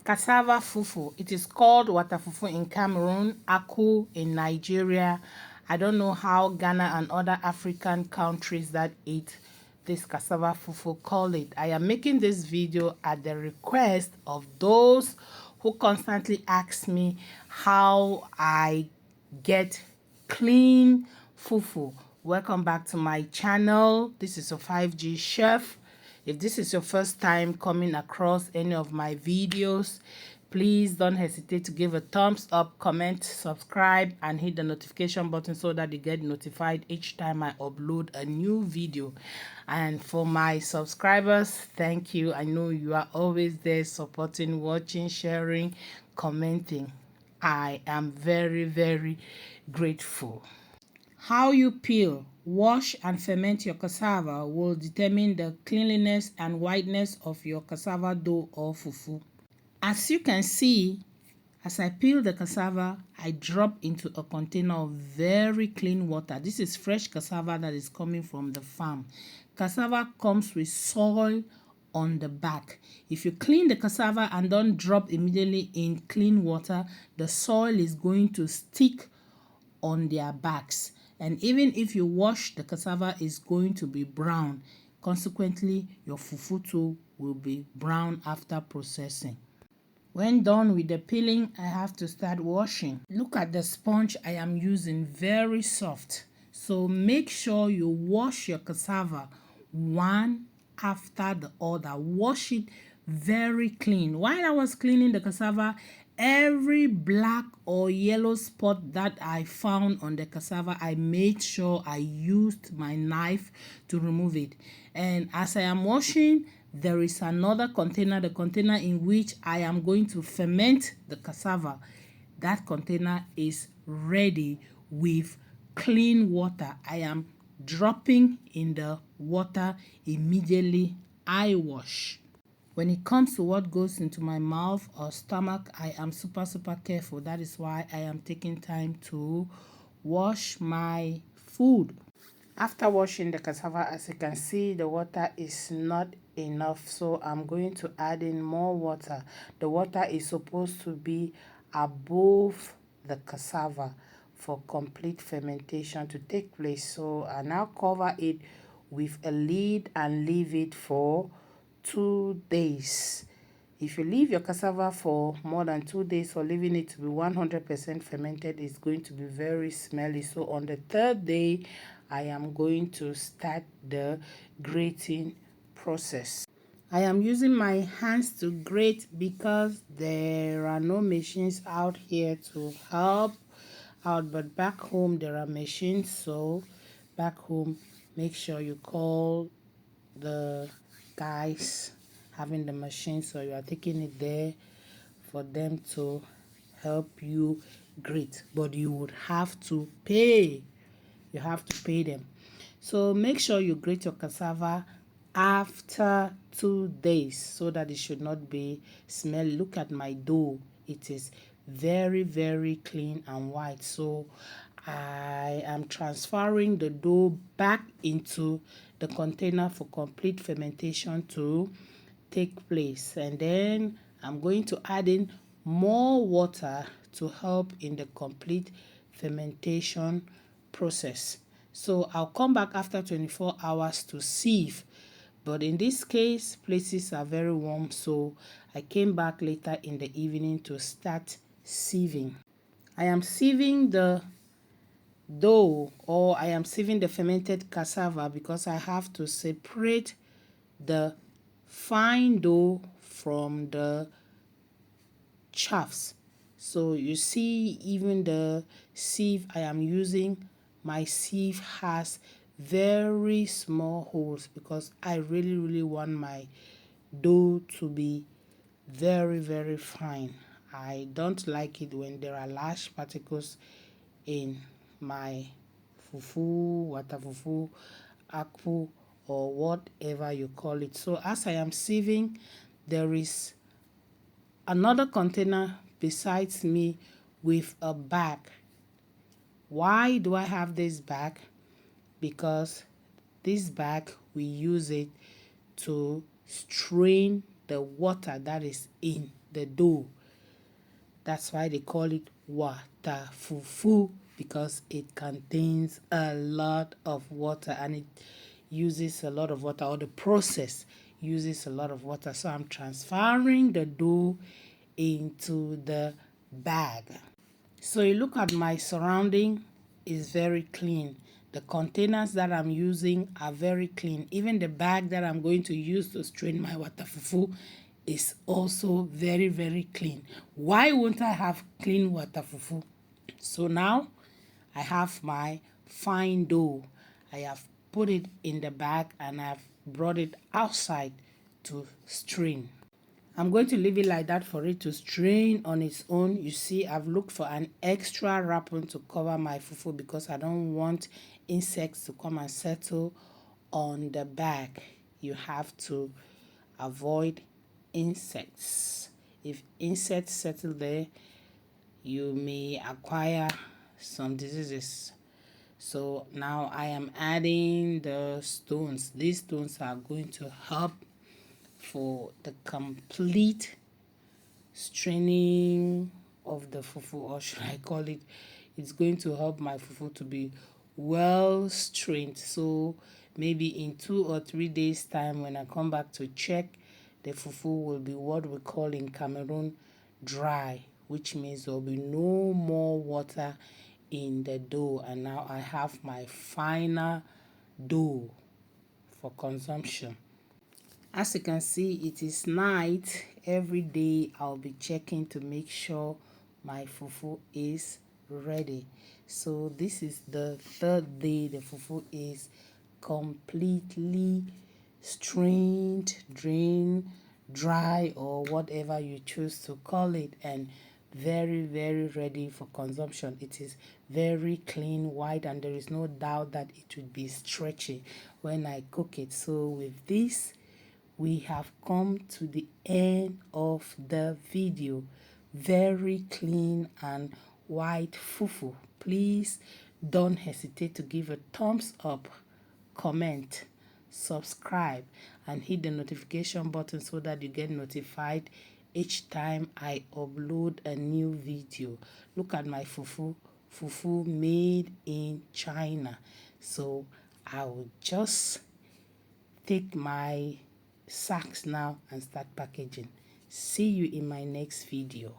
Cassava fufu. It is called water fufu in Cameroon, Akpu in Nigeria. I don't know how Ghana and other African countries that eat this cassava fufu call it. I am making this video at the request of those who constantly ask me how I get clean fufu. Welcome back to my channel. This is a 5G chef. If this is your first time coming across any of my videos, please don't hesitate to give a thumbs up, comment, subscribe, and hit the notification button so that you get notified each time I upload a new video. And for my subscribers, thank you. I know you are always there supporting, watching, sharing, commenting. I am very, very grateful. How you peel, wash, and ferment your cassava will determine the cleanliness and whiteness of your cassava dough or fufu. As you can see, as I peel the cassava, I drop into a container of very clean water. This is fresh cassava that is coming from the farm. Cassava comes with soil on the back. If you clean the cassava and don't drop immediately in clean water, the soil is going to stick on their backs. And even if you wash, the cassava is going to be brown. Consequently, your fufu too will be brown after processing. When done with the peeling, I have to start washing. Look at the sponge I am using, very soft. So make sure you wash your cassava one after the other. Wash it very clean. While I was cleaning the cassava, every black or yellow spot that I found on the cassava, I made sure I used my knife to remove it. And as I am washing, there is another container, the container in which I am going to ferment the cassava. That container is ready with clean water. I am dropping in the water immediately I wash. When it comes to what goes into my mouth or stomach, I am super careful. That is why I am taking time to wash my food. After washing the cassava, as you can see, the water is not enough, so I'm going to add in more water. The water is supposed to be above the cassava for complete fermentation to take place. So I now cover it with a lid and leave it for 2 days. If you leave your cassava for more than 2 days or leaving it to be 100% fermented, it's going to be very smelly. So on the 3rd day, I am going to start the grating process. I am using my hands to grate because there are no machines out here to help out, but back home there are machines. So back home, make sure you call the guys having the machine, so you are taking it there for them to help you grate, but you would have to pay. You have to pay them. So make sure you grate your cassava after 2 days so that it should not be smelly. Look at my dough. It is very clean and white. So I am transferring the dough back into the container for complete fermentation to take place, and then I'm going to add in more water to help in the complete fermentation process. So I'll come back after 24 hours to sieve, but in this case places are very warm, so I came back later in the evening to start sieving. I am sieving the dough, or I am sieving the fermented cassava, because I have to separate the fine dough from the chaffs. So you see, even the sieve I am using, my sieve has very small holes because I really want my dough to be very fine. I don't like it when there are large particles in my fufu, water fufu, akpu, or whatever you call it. So as I am sieving, there is another container besides me with a bag. Why do I have this bag? Because this bag, we use it to strain the water that is in the dough. That's why they call it water fufu, because it contains a lot of water and it uses a lot of water, or the process uses a lot of water. So I'm transferring the dough into the bag. So you look at my surrounding is very clean. The containers that I'm using are very clean. Even the bag that I'm going to use to strain my water fufu is also very, very clean. Why won't I have clean water fufu? So now I have my fine dough. I have put it in the bag and I've brought it outside to strain. I'm going to leave it like that for it to strain on its own. You see, I've looked for an extra wrapper to cover my fufu because I don't want insects to come and settle on the bag. You have to avoid insects. If insects settle there, you may acquire some diseases. So now I am adding the stones. These stones are going to help for the complete straining of the fufu, or should I call it, it's going to help my fufu to be well strained. So maybe in 2 or 3 days time, when I come back to check, the fufu will be what we call in Cameroon dry, which means there will be no more water in the dough. And now I have my final dough for consumption. As you can see, it is night. Every day I'll be checking to make sure my fufu is ready. So this is the 3rd day the fufu is completely strained, drained, dry, or whatever you choose to call it, and very, very ready for consumption. It is very clean, white, and there is no doubt that it would be stretchy when I cook it. So with this, we have come to the end of the video. Very clean and white fufu. Please don't hesitate to give a thumbs up, comment, subscribe, and hit the notification button so that you get notified each time I upload a new video. Look at my fufu made in China. So I will just take my sacks now and start packaging. See you in my next video.